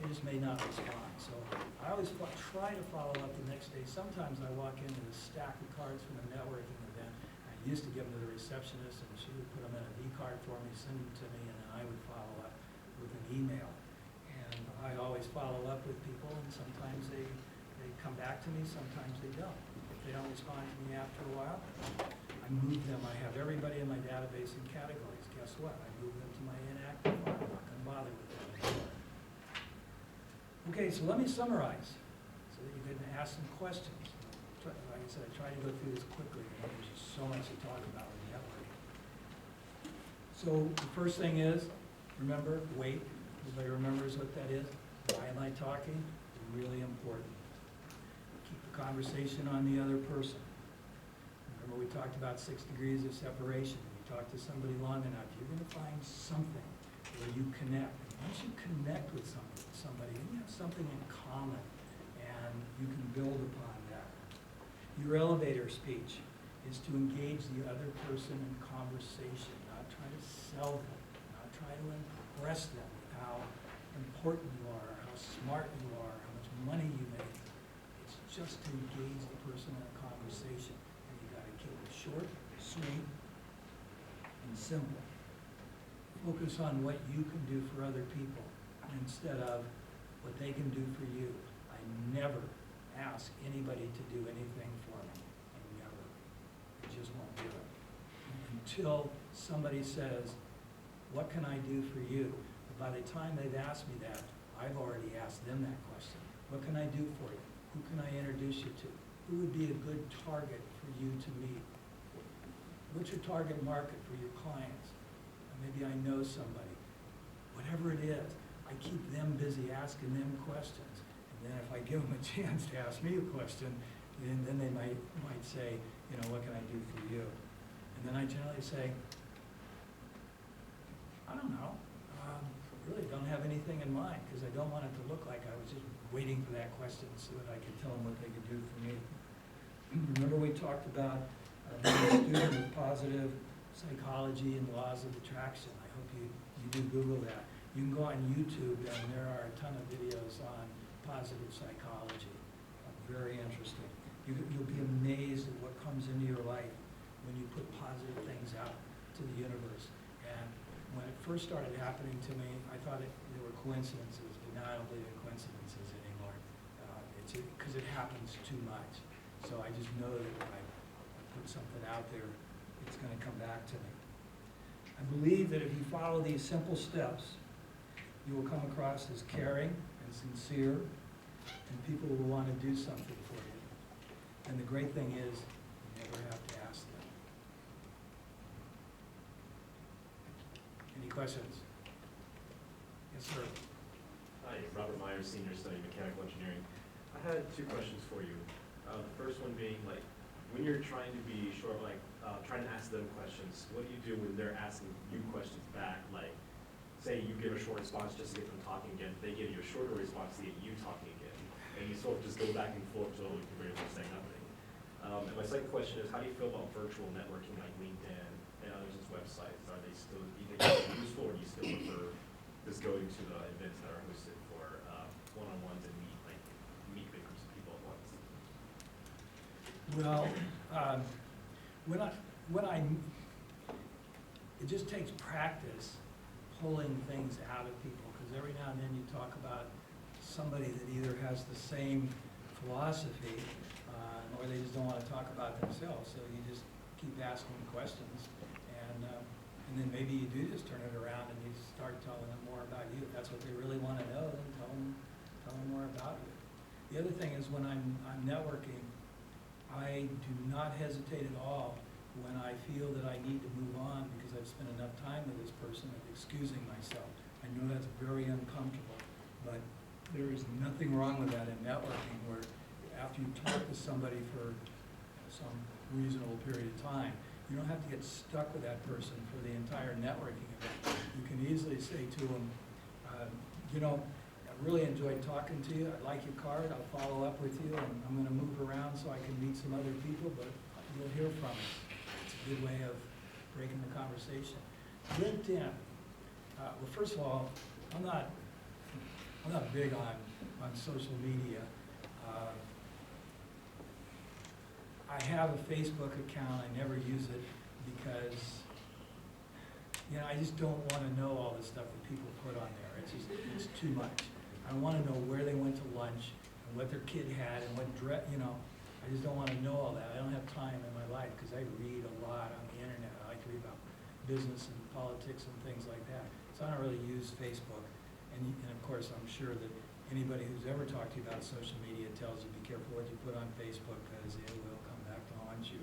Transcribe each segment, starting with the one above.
they just may not respond. So I always try to follow up the next day. Sometimes I walk into a stack of cards from a networking event. I used to give them to the receptionist, and she would put them in a V-card for me, send them to me, and then I would follow up with an email. And I always follow up with people, and sometimes they come back to me, sometimes they don't. If they don't respond to me after a while, I move them. I have everybody in my database in categories. Guess what? I move them to my inactive file. I'm not going to bother with them anymore. Okay, so let me summarize so that you can ask some questions. Like I said, I try to go through this quickly. There's just so much to talk about with networking. So the first thing is, remember, wait. Everybody remembers what that is? Why am I talking? Really important. Keep the conversation on the other person. Remember we talked about 6 degrees of separation. If you talk to somebody long enough, you're going to find something where you connect. And once you connect with somebody, then you have something in common, and you can build upon that. Your elevator speech is to engage the other person in conversation, not try to sell them, not try to impress them with how important you are, how smart you are, how much money you make. It's just to engage the person in a conversation. And you got to keep it short, sweet, and simple. Focus on what you can do for other people instead of what they can do for you. I never ask anybody to do anything for me. I never. I just won't do it. Until somebody says, what can I do for you? By the time they've asked me that, I've already asked them that question. What can I do for you? Who can I introduce you to? Who would be a good target for you to meet? What's your target market for your clients? Maybe I know somebody. Whatever it is, I keep them busy asking them questions. And then if I give them a chance to ask me a question, then they might say, you know, what can I do for you? And then I generally say, I don't know. Really don't have anything in mind, because I don't want it to look like I was just waiting for that question so that I could tell them what they could do for me. Remember we talked about being a student of positive psychology and laws of attraction. I hope you do Google that. You can go on YouTube, and there are a ton of videos on positive psychology. Very interesting. You'll be amazed at what comes into your life when you put positive things out to the universe. And when it first started happening to me, I thought there were coincidences, but now I don't believe in coincidences anymore. It's because it happens too much. So I just know that if I put something out there, it's going to come back to me. I believe that if you follow these simple steps, you will come across as caring and sincere, and people will want to do something for you. And the great thing is, you never have to ask them. Any questions? Yes, sir. Hi, Robert Myers, Senior Study Mechanical Engineering. I had 2 questions for you. The first one being, like, when you're trying to be short, like, trying to ask them questions, what do you do when they're asking you questions back? Like, say you give a short response just to get them talking again, they give you a shorter response to get you talking again, and you sort of just go back and forth until you can pretty much say nothing. And my second question is, how do you feel about virtual networking like LinkedIn and others' websites? Are they still, do you think they're useful, or do you still prefer just going to the events that are hosted for one-on-ones and meet big groups of people at once? Well, it just takes practice pulling things out of people, because every now and then you talk about somebody that either has the same philosophy or they just don't want to talk about themselves. So you just keep asking questions, and then maybe you do just turn it around and you start telling them more about you. If that's what they really want to know, then tell them more about you. The other thing is, when I'm networking, I do not hesitate at all when I feel that I need to move on because I've spent enough time with this person of excusing myself. I know that's very uncomfortable, but there is nothing wrong with that in networking, where after you talk to somebody for some reasonable period of time, you don't have to get stuck with that person for the entire networking event. You can easily say to them, you know, I really enjoyed talking to you. I like your card. I'll follow up with you, and I'm going to move around so I can meet some other people, but you'll hear from me. It's a good way of breaking the conversation. LinkedIn. Well, first of all, I'm I'm not big on social media. I have a Facebook account, I never use it because, you know, I just don't wanna know all the stuff that people put on there. It's too much. I wanna know where they went to lunch and what their kid had and what you know, I just don't wanna know all that. I don't have time in my life, cause I read a lot on the internet. I like to read about business and politics and things like that. So I don't really use Facebook. And of course, I'm sure that anybody who's ever talked to you about social media tells you, be careful what you put on Facebook, because it will come back to haunt you.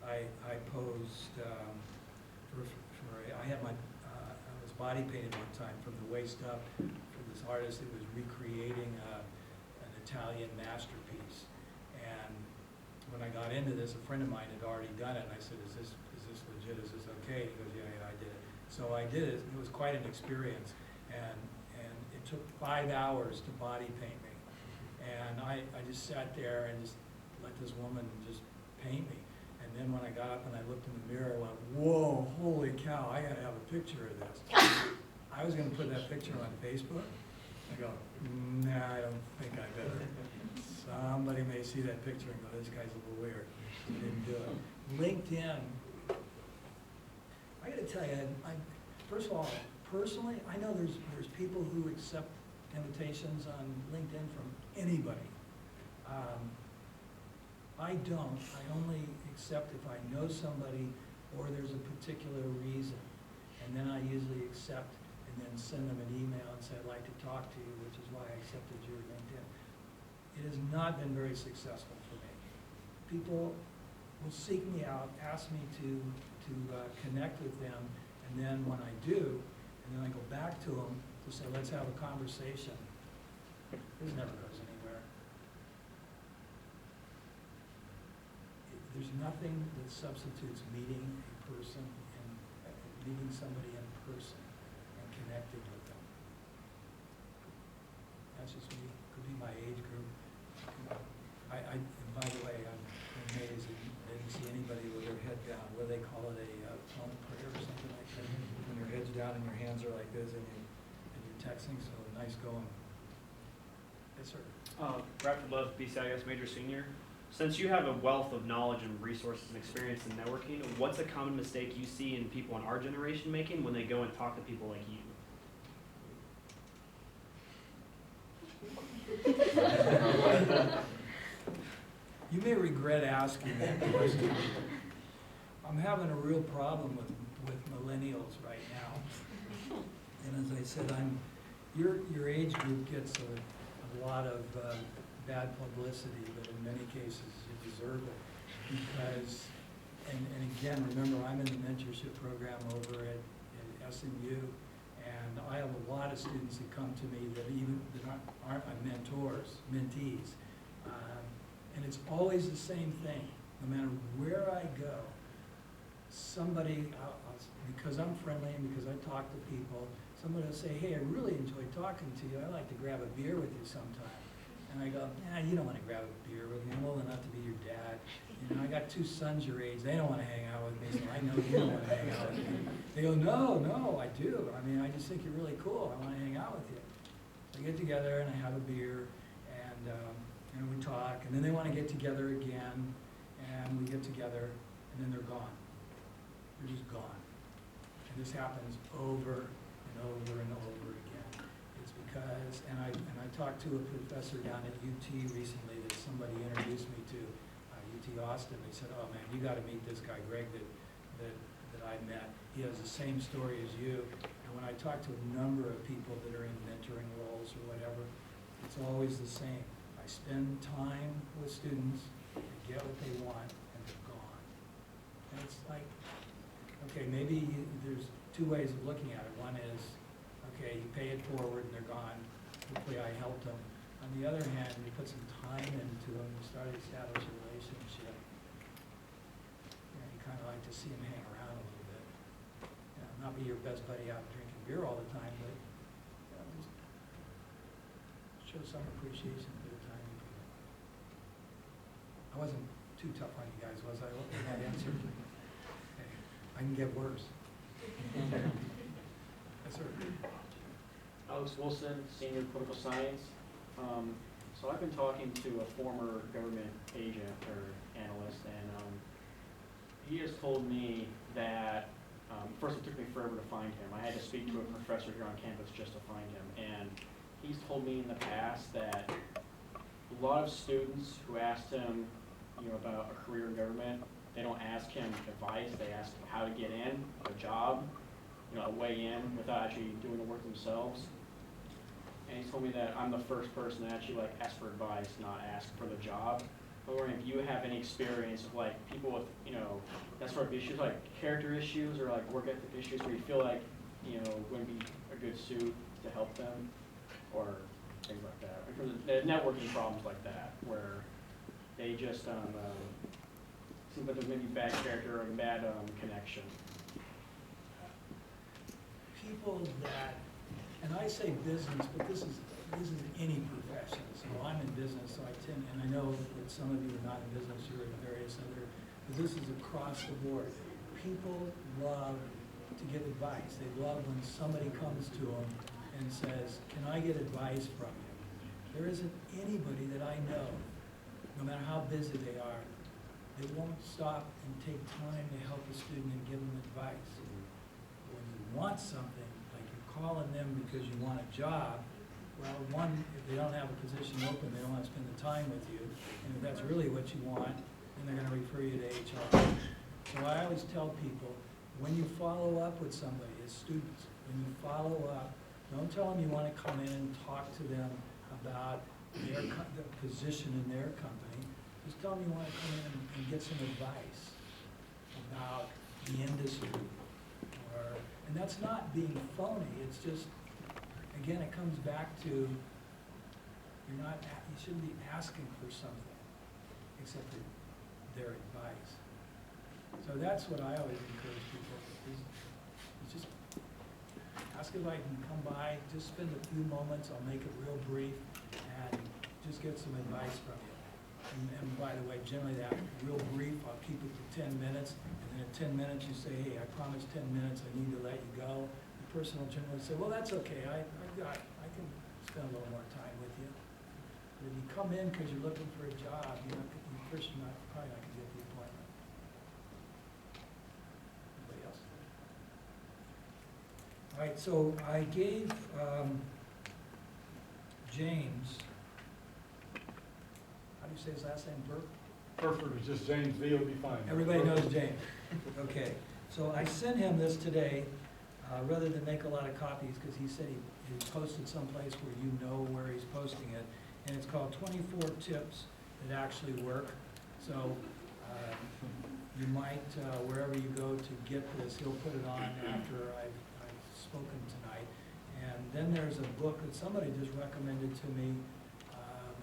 I posed, I had my, I was body painted one time from the waist up for this artist that was recreating an Italian masterpiece. And when I got into this, a friend of mine had already done it, and I said, is this legit, is this okay? He goes, yeah, I did it. So I did it. It was quite an experience, and it took 5 hours to body paint me. And I just sat there and just let this woman just paint me. And then when I got up and I looked in the mirror, I went, whoa, holy cow, I gotta have a picture of this. I was gonna put that picture on Facebook. I go, nah, I don't think I better. Somebody may see that picture and go, this guy's a little weird. I didn't do it. LinkedIn, I gotta tell you, first of all, personally, I know there's people who accept invitations on LinkedIn from anybody. I don't. I only accept if I know somebody or there's a particular reason. And then I usually accept and then send them an email and say, I'd like to talk to you, which is why I accepted your LinkedIn. It has not been very successful for me. People will seek me out, ask me to connect with them, and then when I do, and then I go back to them to say, let's have a conversation. This never goes anywhere. There's nothing that substitutes meeting a person and meeting somebody in person and connecting with them. That's just me. Could be my age group. And by the way, I'm amazed that I didn't see anybody with their head down. What do they call it? A phone prayer or something like that? When your head's down and your hands are like this and you're texting, so nice going. Yes, sir. Bradford Love, BCIS Major Senior. Since you have a wealth of knowledge and resources and experience in networking, what's a common mistake you see in people in our generation making when they go and talk to people like you? You may regret asking that question. I'm having a real problem with millennials right now. And as I said, your age group gets a lot of bad publicity, but in many cases you deserve it. Because, and again, remember, I'm in the mentorship program over at SMU, and I have a lot of students that come to me that aren't my mentees. And it's always the same thing. No matter where I go, somebody, because I'm friendly and because I talk to people, somebody will say, hey, I really enjoy talking to you. I'd like to grab a beer with you sometime. And I go, nah, you don't want to grab a beer with me. I'm old enough to be your dad. You know, I got 2 sons your age. They don't want to hang out with me, so I know you don't want to hang out with me. They go, no, I do. I mean, I just think you're really cool. I want to hang out with you. So I get together and I have a beer, and we talk, and then they want to get together again, and we get together, and then they're gone. They're just gone. And this happens over and over and over again. It's because, and I talked to a professor down at UT recently that somebody introduced me to, UT Austin. They said, oh man, you got to meet this guy, Greg, that I met. He has the same story as you. And when I talk to a number of people that are in mentoring roles or whatever, it's always the same. I spend time with students, they get what they want, and they're gone. And it's like, okay, maybe there's 2 ways of looking at it. One is, okay, you pay it forward and they're gone. Hopefully I helped them. On the other hand, you put some time into them, you start to establish a relationship. You kind of like to see them hang around a little bit. Not be your best buddy out drinking beer all the time, but just show some appreciation for the time you put in. I wasn't too tough on you guys, was I? What was that answer? Okay. I can get worse. Yes, sir. Alex Wilson, Senior Political Science. So I've been talking to a former government agent or analyst, and he has told me that, first it took me forever to find him. I had to speak to a professor here on campus just to find him. And he's told me in the past that a lot of students who asked him, about a career in government, they don't ask him advice, they ask him how to get in, a job, a way in without actually doing the work themselves. And he told me that I'm the first person to actually ask for advice, not ask for the job. I'm wondering if you have any experience of people with, that sort of issues, like character issues or work ethic issues where you feel wouldn't be a good suit to help them or things like that. In terms of the networking problems like that where they just seems like there's maybe bad character or a bad connection. People that, and I say business, but this is any profession. So I'm in business, so and I know that some of you are not in business, you're in various other, but this is across the board. People love to give advice. They love when somebody comes to them and says, can I get advice from you? There isn't anybody that I know, no matter how busy they are, they won't stop and take time to help a student and give them advice. When you want something, like you're calling them because you want a job, well, one, if they don't have a position open, they don't want to spend the time with you. And if that's really what you want, then they're going to refer you to HR. So I always tell people, when you follow up with somebody, as students, when you follow up, don't tell them you want to come in and talk to them about the position in their company. Just tell them you want to come in and get some advice about the industry. And that's not being phony. It's just, again, it comes back to you shouldn't be asking for something except for their advice. So that's what I always encourage people is just ask if I can come by, just spend a few moments, I'll make it real brief, and just get some advice from you. And by the way, generally that real brief, I'll keep it to 10 minutes, and then at 10 minutes you say, hey, I promised 10 minutes, I need to let you go. The person will generally say, well, that's okay, I can spend a little more time with you. But if you come in because you're looking for a job, you're probably not going to get the appointment. Anybody else? All right, so I gave James, how do you say his last name, Burke? Burford is just James V, will be fine. Everybody knows James. Okay, so I sent him this today, rather than make a lot of copies, because he said he posted someplace where you know where he's posting it, and it's called 24 Tips That Actually Work. So you might, wherever you go to get this, he'll put it on after I've spoken tonight. And then there's a book that somebody just recommended to me,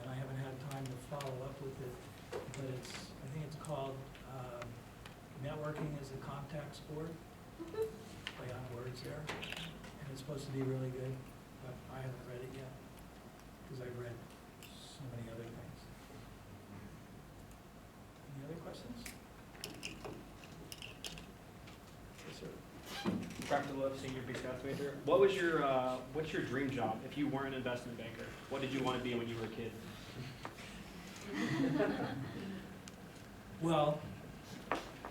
and I haven't had time to follow up with it, but I think it's called Networking is a Contact Sport. Play on words there. And it's supposed to be really good, but I haven't read it yet, because I've read so many other things. Any other questions? Yes, sir. Dr. Love, Senior BCS major. What's your dream job if you weren't an investment banker? What did you want to be when you were a kid? Well,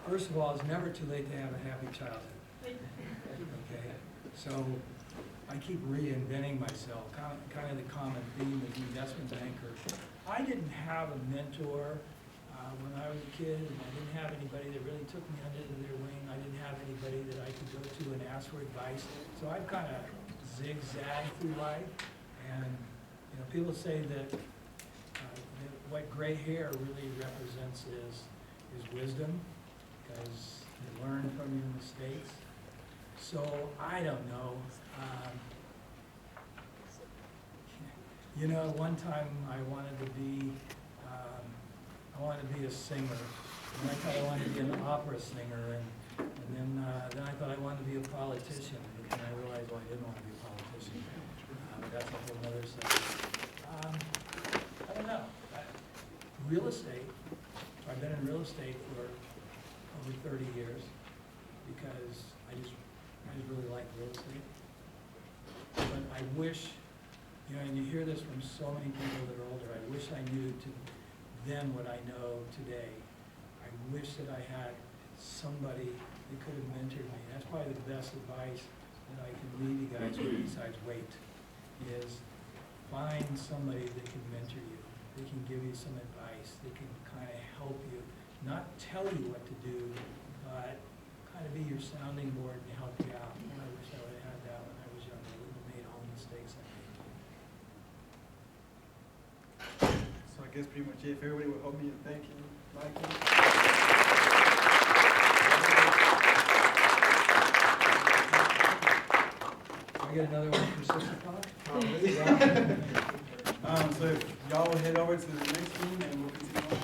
first of all, it's never too late to have a happy childhood. Okay, so I keep reinventing myself. Kind of the common theme is investment banker. I didn't have a mentor when I was a kid, and I didn't have anybody that really took me under their wing. I didn't have anybody that I could go to and ask for advice. So I've kind of zigzagged through life, and people say that what gray hair really represents is wisdom, because you learn from your mistakes. So I don't know. One time I wanted to be a singer, and I thought I wanted to be an opera singer, and then I thought I wanted to be a politician, but then I realized, well, I didn't want to be a politician. But that's a whole other subject. I don't know. Real estate. I've been in real estate for over 30 years because I just really like real estate. I wish, you know, and you hear this from so many people that are older, I wish I knew to then what I know today. I wish that I had somebody that could have mentored me. That's probably the best advice that I can leave you guys with besides wait, is find somebody that can mentor you, that can give you some advice, that can kind of help you, not tell you what to do, but kind of be your sounding board and help you out. And I wish I would have had that when I was younger. I wouldn't have made all the mistakes I made. So I guess pretty much if everybody would help me in thanking Michael. I get another one for 6 o'clock? So if y'all will head over to the next room and we'll continue on.